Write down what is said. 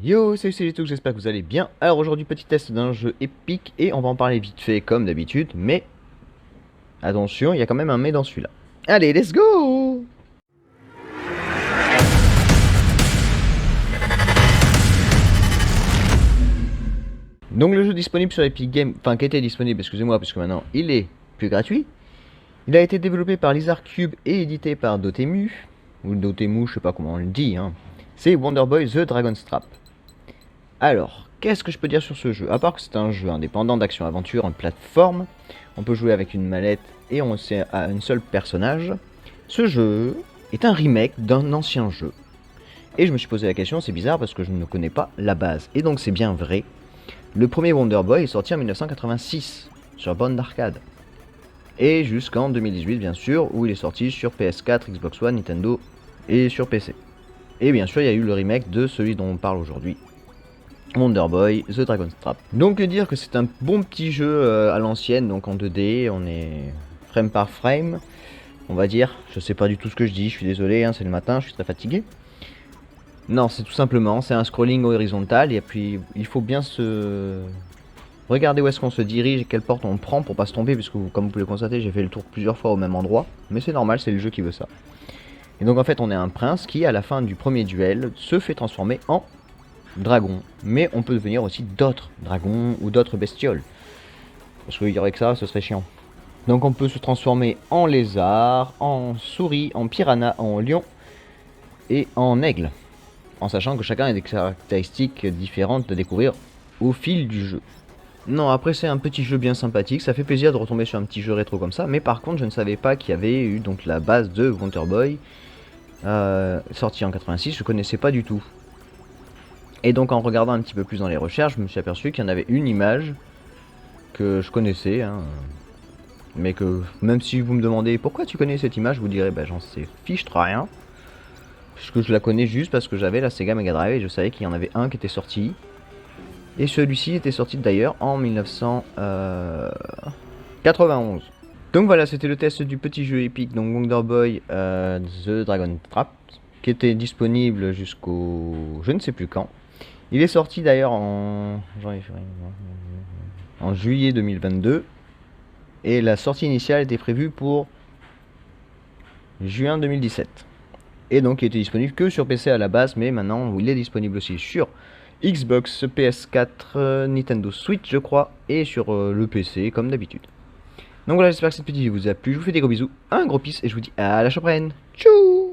Yo, salut tout, j'espère que vous allez bien. Alors aujourd'hui, petit test d'un jeu épique et on va en parler vite fait comme d'habitude, mais attention, il y a quand même un mais dans celui-là. Allez, let's go! Donc le jeu disponible sur Epic Games, enfin qui était disponible, excusez-moi, parce que maintenant il est plus gratuit. Il a été développé par Lizardcube et édité par Dotemu, ou Dotemu, je sais pas comment on le dit, hein. C'est Wonder Boy The Dragon's Trap. Alors, qu'est-ce que je peux dire sur ce jeu? À part que c'est un jeu indépendant d'action-aventure en plateforme, on peut jouer avec une mallette et on sait à un seul personnage. Ce jeu est un remake d'un ancien jeu. Et je me suis posé la question, c'est bizarre parce que je ne connais pas la base. Et donc c'est bien vrai. Le premier Wonder Boy est sorti en 1986 sur bande d'arcade. Et jusqu'en 2018 bien sûr, où il est sorti sur PS4, Xbox One, Nintendo et sur PC. Et bien sûr il y a eu le remake de celui dont on parle aujourd'hui. Wonder Boy, The Dragon's Trap. Donc dire que c'est un bon petit jeu à l'ancienne, donc en 2D, on est frame par frame, on va dire. Je sais pas du tout ce que je dis, je suis désolé, hein, c'est le matin, je suis très fatigué. Non, c'est tout simplement, c'est un scrolling horizontal, et puis il faut bien se... regarder où est-ce qu'on se dirige et quelle porte on prend pour pas se tromper, puisque comme vous pouvez le constater, j'ai fait le tour plusieurs fois au même endroit, mais c'est normal, c'est le jeu qui veut ça. Et donc en fait, on est un prince qui, à la fin du premier duel, se fait transformer en dragon, mais on peut devenir aussi d'autres dragons ou d'autres bestioles. Parce qu'il y aurait que ça, ce serait chiant. Donc on peut se transformer en lézard, en souris, en piranha, en lion et en aigle. En sachant que chacun a des caractéristiques différentes à découvrir au fil du jeu. Non, après c'est un petit jeu bien sympathique, ça fait plaisir de retomber sur un petit jeu rétro comme ça, mais par contre je ne savais pas qu'il y avait eu donc la base de Wonder Boy, sorti en 86, je connaissais pas du tout. Et donc en regardant un petit peu plus dans les recherches, je me suis aperçu qu'il y en avait une image que je connaissais, hein, mais que même si vous me demandez pourquoi tu connais cette image, je vous dirais bah j'en sais fiche rien. Puisque je la connais juste parce que j'avais la Sega Mega Drive et je savais qu'il y en avait un qui était sorti. Et celui-ci était sorti d'ailleurs en 1991. Donc voilà, c'était le test du petit jeu épique, donc Wonder Boy The Dragon Trap, qui était disponible jusqu'au je ne sais plus quand. Il est sorti d'ailleurs en juillet 2022 et la sortie initiale était prévue pour juin 2017. Et donc il était disponible que sur PC à la base, mais maintenant il est disponible aussi sur Xbox, PS4, Nintendo Switch je crois, et sur le PC comme d'habitude. Donc voilà, j'espère que cette petite vidéo vous a plu, je vous fais des gros bisous, un gros peace et je vous dis à la prochaine. Tchou!